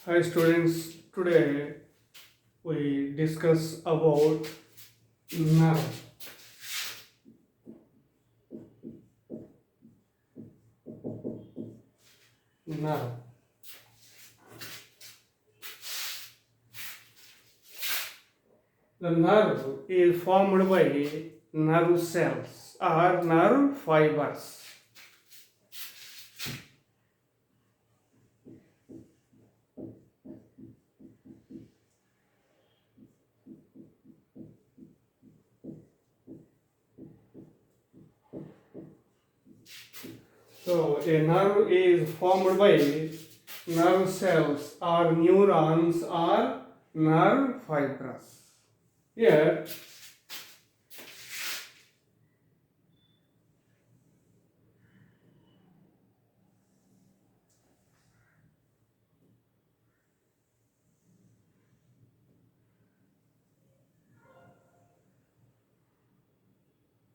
Hi students, today we discuss about nerve. Nerve. The nerve is formed by nerve cells or nerve fibers. So a nerve is formed by nerve cells or neurons or nerve fibers. Here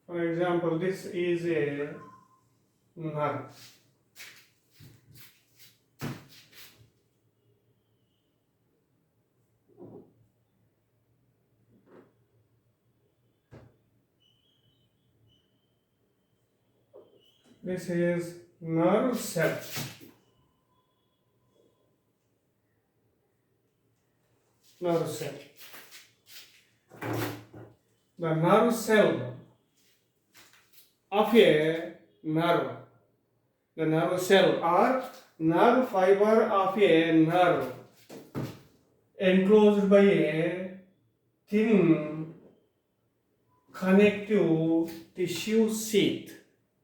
for example, this is a nerve. This is nerve cell. Nerve cell. The nerve cell of a nerve. The nerve cell or nerve fiber of a nerve enclosed by a thin connective tissue sheath.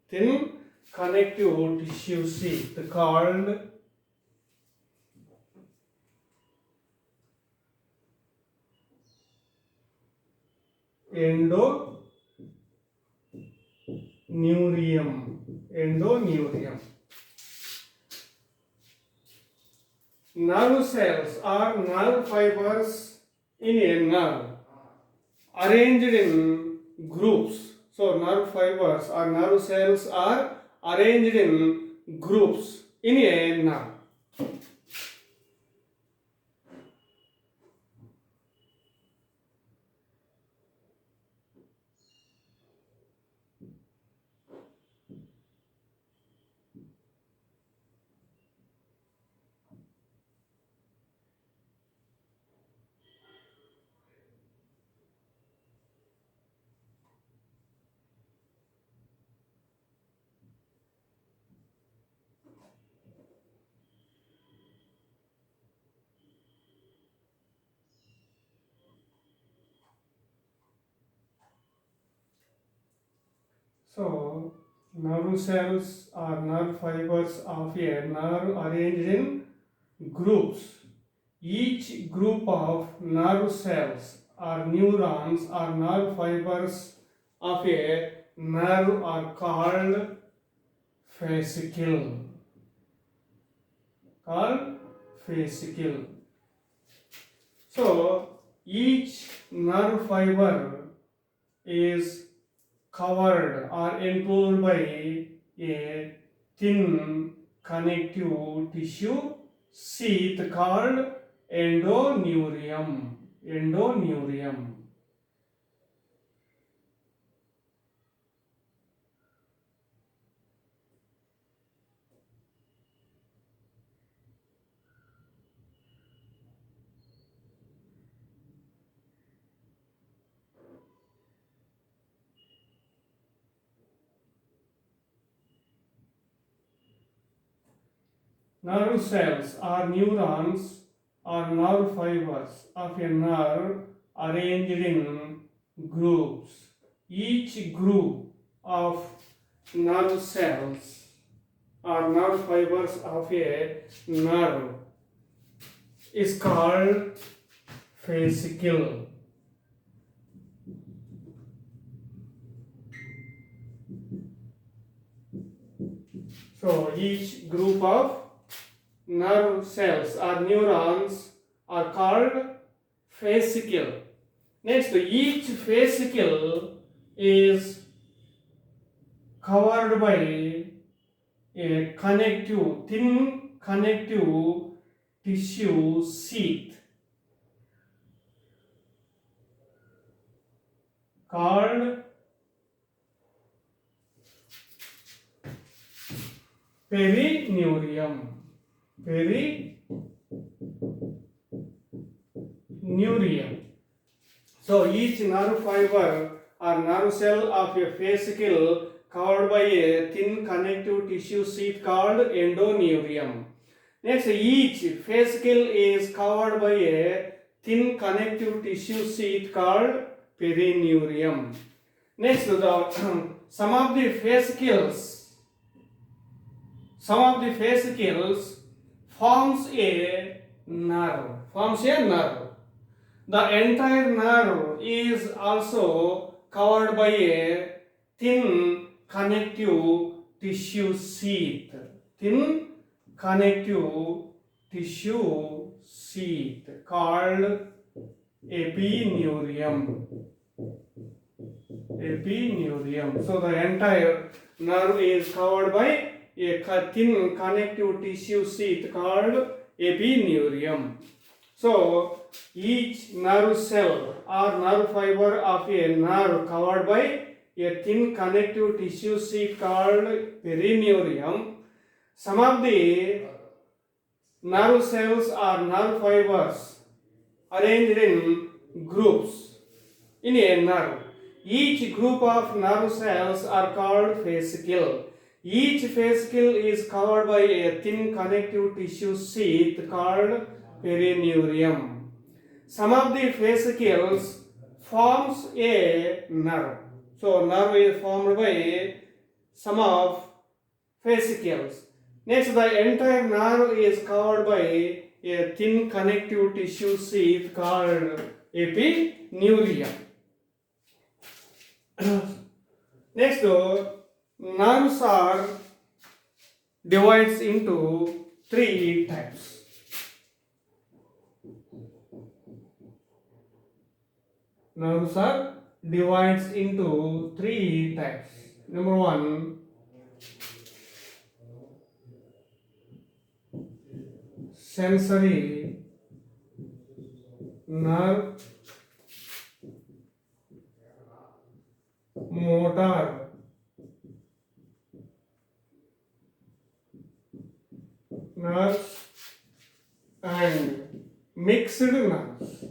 Thin connective tissue sheath called endoneurium. Endoneurium. Nerve cells are nerve fibers in a nerve arranged in groups. So nerve fibers or nerve cells are arranged in groups in a nerve. So nerve cells are nerve fibers of a nerve arranged in groups. Each group of nerve cells or neurons or nerve fibers of a nerve are called fascicle. Called fascicle. So each nerve fiber is covered or enclosed by a thin connective tissue sheath called endoneurium. Endoneurium. Nerve cells are neurons or nerve fibers of a nerve arranged in groups. Each group of nerve cells or nerve fibers of a nerve is called fascicle. So each group of nerve cells or neurons are called fascicle. Next, each fascicle is covered by a thin connective tissue sheath called perineurium. Perineurium. So each nerve fiber or nerve cell of a fascicle covered by a thin connective tissue sheath called endoneurium. Next, each fascicle is covered by a thin connective tissue sheath called perineurium. Next, some of the fascicles forms a nerve. The entire nerve is also covered by a thin connective tissue sheath. Thin connective tissue sheath called epineurium. So the entire nerve is covered by a thin connective tissue sheath called epineurium. So each nerve cell or nerve fiber of a nerve covered by a thin connective tissue sheath called perineurium. Some of the nerve cells or nerve fibers arranged in groups in a nerve. Each group of nerve cells are called fascicle. Each fascicle is covered by a thin connective tissue sheath called perineurium. Some of the fascicles forms a nerve. So nerve is formed by some of fascicles. Next, the entire nerve is covered by a thin connective tissue sheath called epineurium. Next, nerves are divided into three types. Nerves are divided into three types. Number one, sensory nerve, motor nerves, and mixed nerves.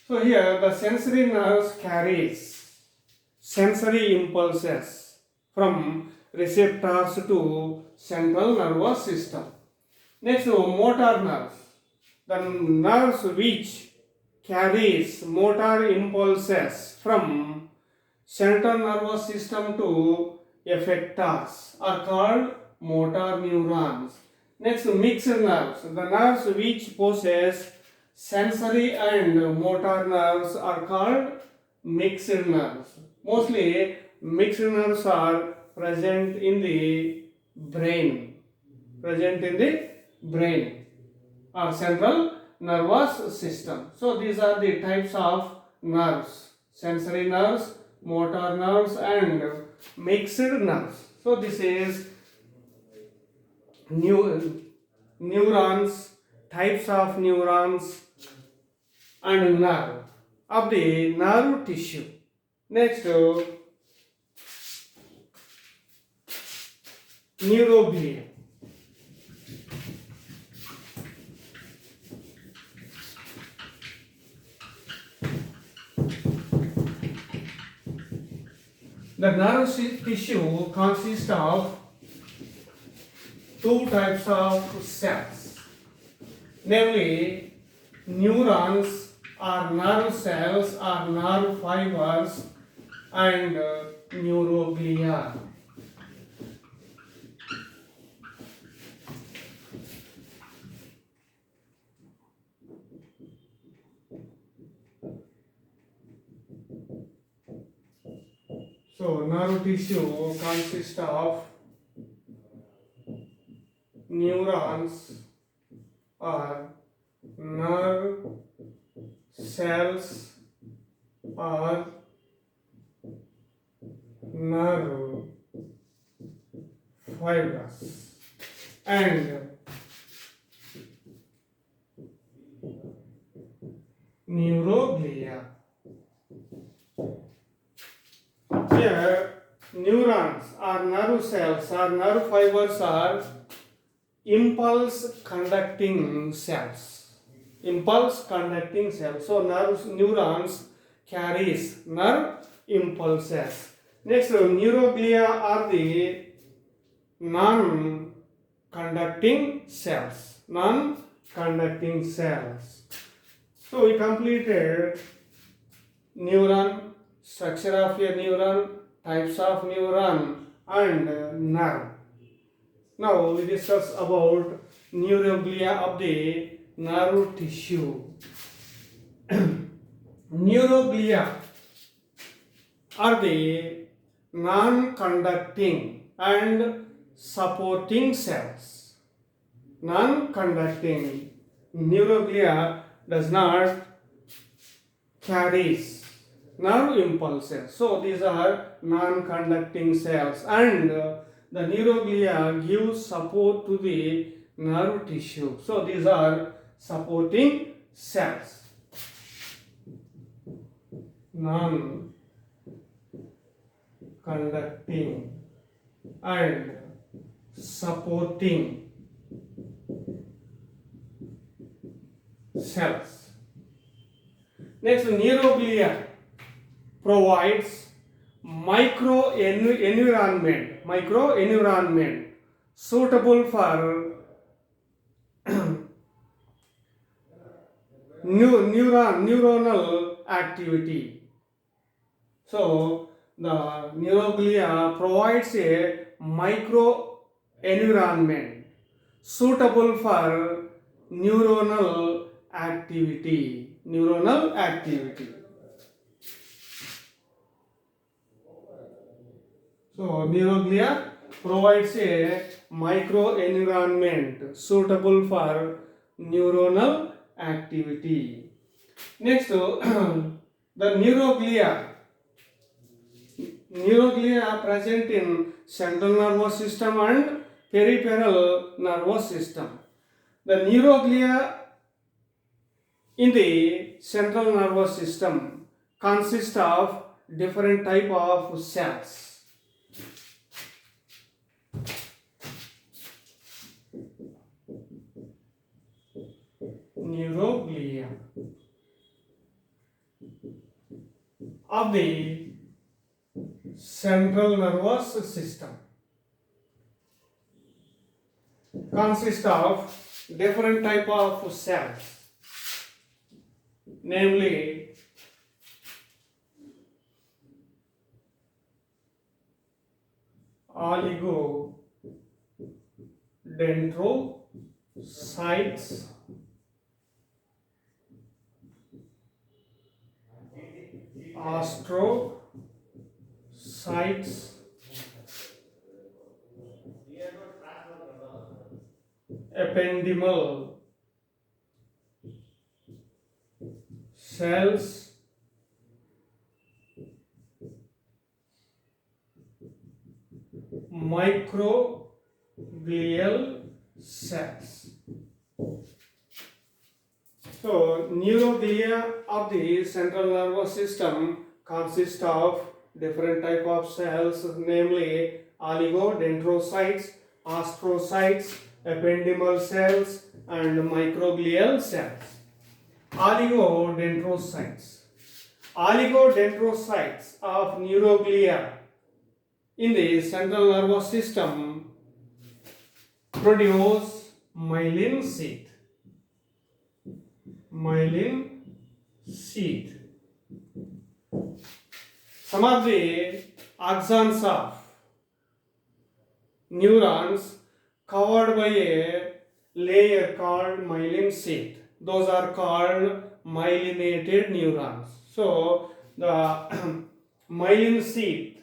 So here the sensory nerves carries sensory impulses from receptors to central nervous system. Next, motor nerves. The nerves which carries motor impulses from central nervous system to effectors are called motor neurons. Next, mixed nerves. The nerves which possess sensory and motor nerves are called mixed nerves. Mostly, mixed nerves are present in the brain. Or central nervous system. So these are the types of nerves: sensory nerves, motor nerves, and mixed nerves. So this is neurons, types of neurons, and nerve of the nerve tissue. Next, neuroglia. The nerve tissue consists of two types of cells, namely neurons or nerve cells or nerve fibers and neuroglia. So nerve tissue consists of neurons or nerve cells or nerve fibers. And neuroglia. Here, neurons or nerve cells or nerve fibers are impulse conducting cells. Impulse conducting cells. So neurons carries nerve impulses. Next, neuroglia are the non-conducting cells. Non-conducting cells. So we completed neuron, structure of a neuron, types of neuron, and nerve. Now we discuss about neuroglia of the nerve tissue. Neuroglia are the non-conducting and supporting cells. Non-conducting neuroglia does not carries nerve impulses. So these are non-conducting cells, and the neuroglia gives support to the nerve tissue. So these are supporting cells. Non-conducting and supporting cells. Next, neuroglia provides microenvironment suitable for neuronal activity. So the neuroglia provides a microenvironment suitable for neuronal activity. So neuroglia provides a microenvironment suitable for neuronal activity. Next, the neuroglia are present in central nervous system and peripheral nervous system. The neuroglia in the central nervous system consist of different type of cells. Neuroglia of the central nervous system consist of different type of cells, namely oligodendrocytes, astrocytes, ependymal cells, microglial cells. So neuroglia of the central nervous system consist of different type of cells, namely oligodendrocytes, astrocytes, ependymal cells, and microglial cells. Oligodendrocytes of neuroglia in the central nervous system produce myelin sheath. Some of the axons of neurons covered by a layer called myelin sheath. Those are called myelinated neurons. So the myelin sheath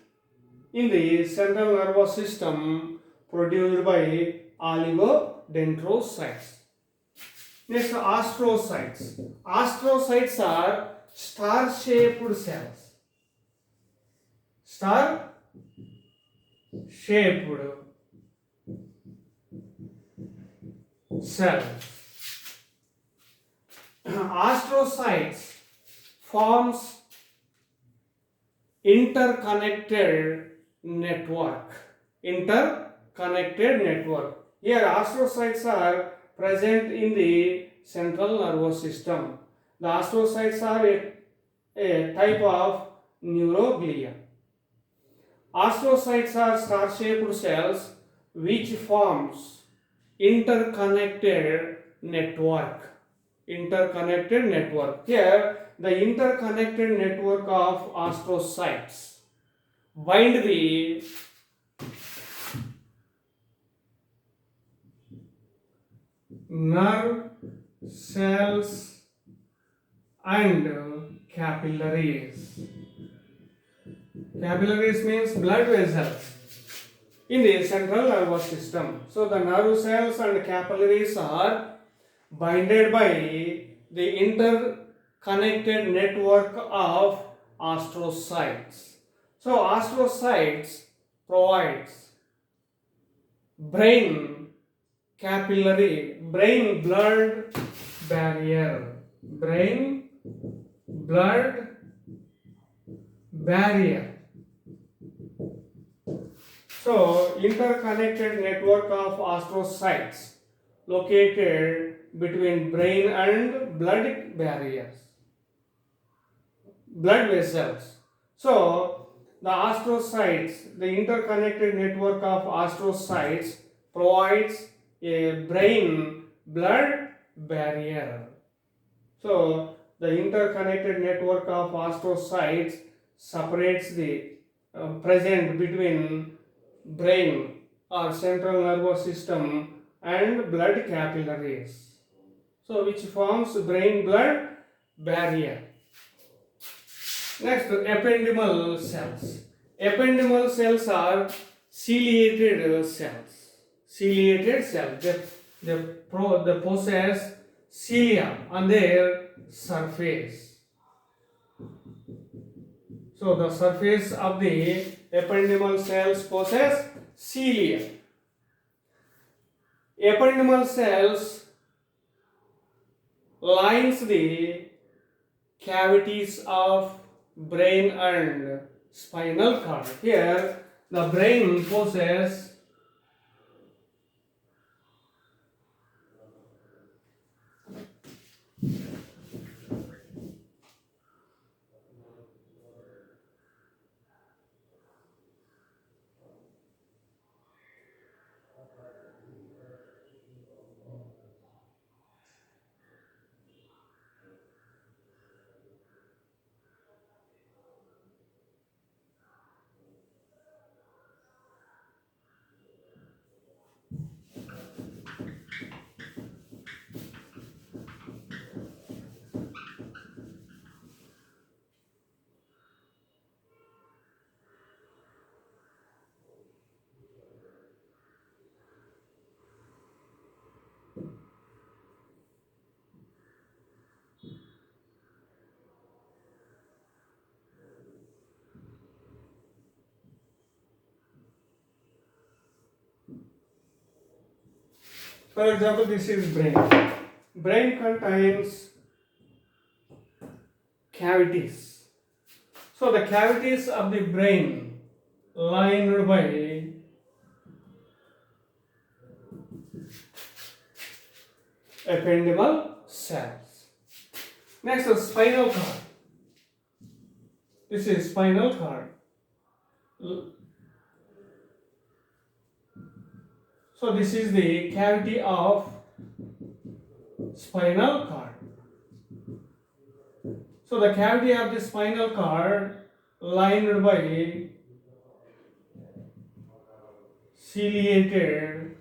in the central nervous system produced by oligodendrocytes. Next, astrocytes. Astrocytes are star-shaped cells. Star-shaped cells. Astrocytes forms interconnected network. Interconnected network. Here astrocytes are present in the central nervous system. The astrocytes are a type of neuroglia. Astrocytes are star-shaped cells which forms interconnected network. Interconnected network. Here the interconnected network of astrocytes bind the nerve cells and capillaries. Capillaries means blood vessels in the central nervous system. So the nerve cells and capillaries are binded by the interconnected network of astrocytes. So astrocytes provides brain blood barrier. Brain blood barrier. So interconnected network of astrocytes located between brain and blood barriers, blood vessels. So the astrocytes, the interconnected network of astrocytes provides a brain blood barrier. So the interconnected network of astrocytes separates the present between brain or central nervous system and blood capillaries. So which forms brain blood barrier. Next, ependymal cells. Ependymal cells are ciliated cells. Ciliated cells. They possess cilia on their surface. So the surface of the ependymal cells possess cilia. Ependymal cells lines the cavities of brain and spinal cord. Here the brain possesses for example, this is brain. Brain contains cavities. So the cavities of the brain lined by ependymal cells. Next, the spinal cord. This is spinal cord. So this is the cavity of spinal cord. So the cavity of the spinal cord lined by ciliated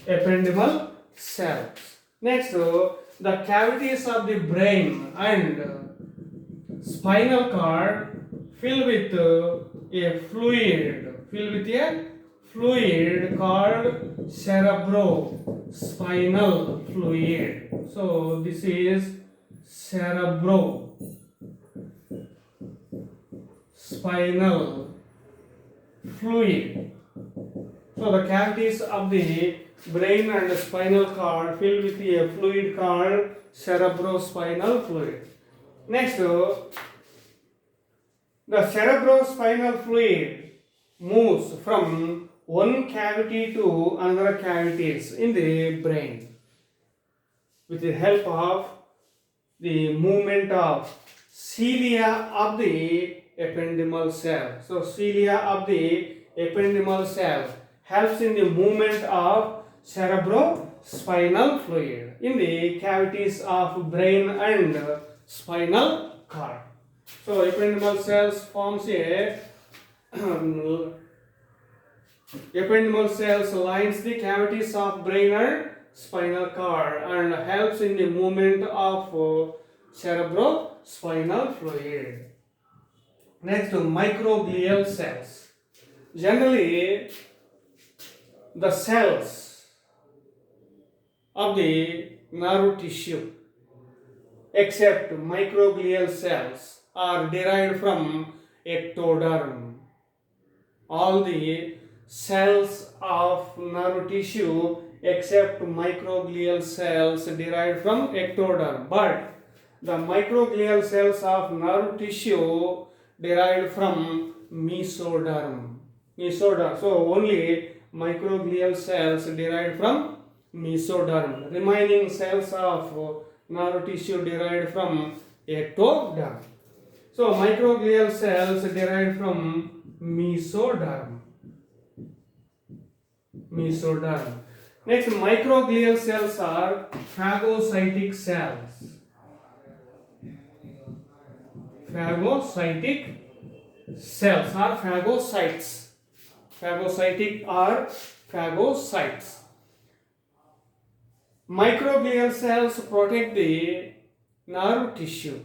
ependymal cells. Next, the cavities of the brain and spinal cord fill with a fluid called cerebrospinal fluid. So this is cerebrospinal fluid. So the cavities of the brain and spinal cord filled with a fluid called cerebrospinal fluid. Next, the cerebrospinal fluid moves from one cavity to another cavities in the brain with the help of the movement of cilia of the ependymal cell. So cilia of the ependymal cell helps in the movement of cerebrospinal fluid in the cavities of brain and spinal cord. So ependymal cells forms a ependymal cells lines the cavities of brain and spinal cord and helps in the movement of cerebrospinal fluid. Next, microglial cells. Generally, the cells of the nerve tissue, except microglial cells, are derived from ectoderm. All the cells of nerve tissue except microglial cells derived from ectoderm, but the microglial cells of nerve tissue derived from mesoderm. So only microglial cells derived from mesoderm. Remaining cells of nerve tissue derived from ectoderm. So microglial cells derived from mesoderm. Next, microglial cells are phagocytic cells. Phagocytic cells are phagocytes. Phagocytic are phagocytes. Microglial cells protect the nerve tissue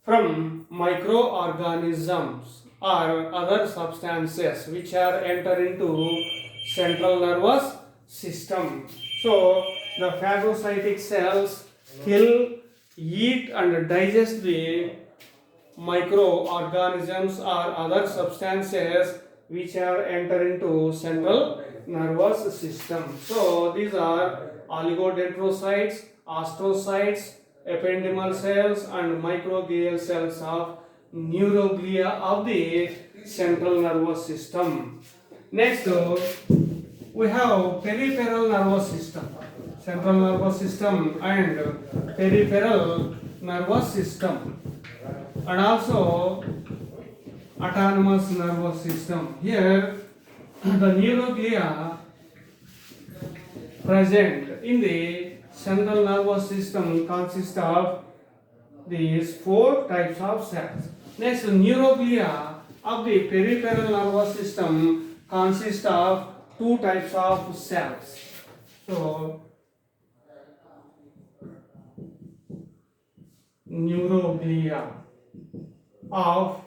from microorganisms or other substances which are enter into central nervous system. So the phagocytic cells kill, eat and digest the microorganisms or other substances which are enter into central nervous system. So these are oligodendrocytes, astrocytes, ependymal cells and microglial cells of neuroglia of the central nervous system. Next, we have peripheral nervous system, central nervous system and peripheral nervous system, and also autonomous nervous system. Here, the neuroglia present in the central nervous system consists of these four types of cells. Next, neuroglia of the peripheral nervous system consist of two types of cells. So, neuroglia of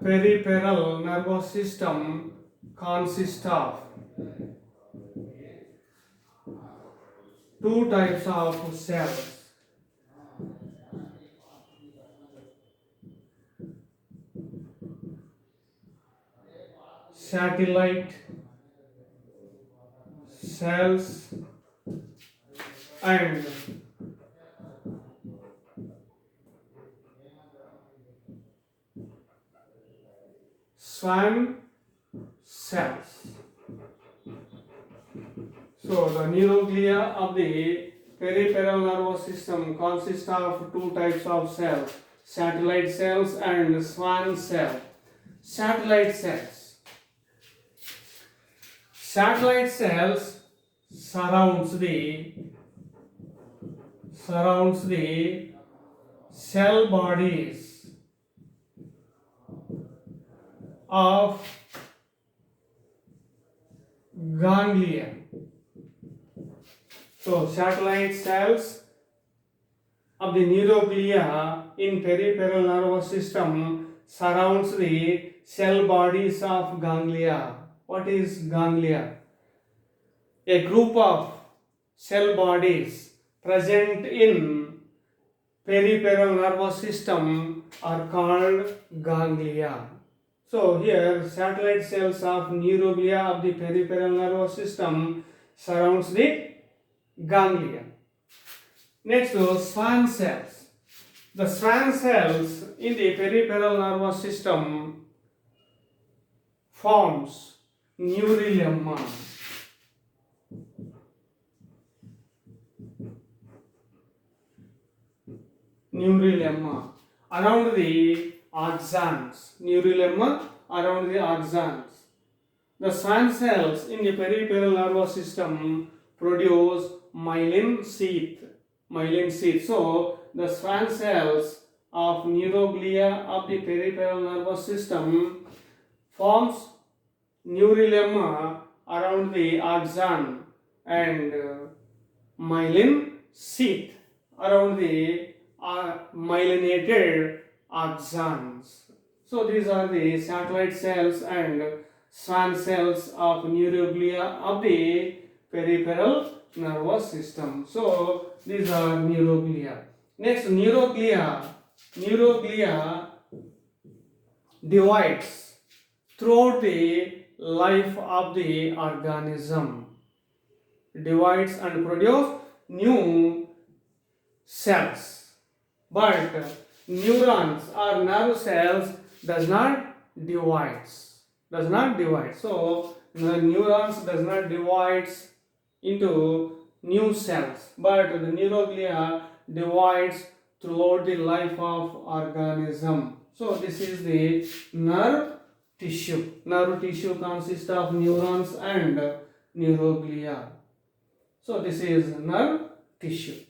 peripheral nervous system consist of two types of cells. Satellite cells and Schwann cells. So the neuroglia of the peripheral nervous system consists of two types of cells, satellite cells and Schwann cell. Satellite cells. Satellite cells surrounds the cell bodies of ganglia. So satellite cells of the neuroglia in peripheral nervous system surrounds the cell bodies of ganglia. What is ganglia? A group of cell bodies present in peripheral nervous system are called ganglia. So here satellite cells of neuroglia of the peripheral nervous system surrounds the ganglia. Next, Schwann cells. The Schwann cells in the peripheral nervous system forms neurilemma. Neurilemma around the axons. Neurilemma around the axons. The Schwann cells in the peripheral nervous system produce myelin sheath. Myelin sheath. So the Schwann cells of neuroglia of the peripheral nervous system forms neurilemma around the axon and myelin sheath around the myelinated axons. So these are the satellite cells and Schwann cells of neuroglia of the peripheral nervous system. So these are neuroglia. Next, neuroglia divides throughout the life of the organism. Divides and produce new cells. But neurons or nerve cells does not divide. So the neurons does not divide into new cells, but the neuroglia divides throughout the life of organism. So this is the nerve tissue. Nerve tissue consists of neurons and neuroglia. So this is nerve tissue.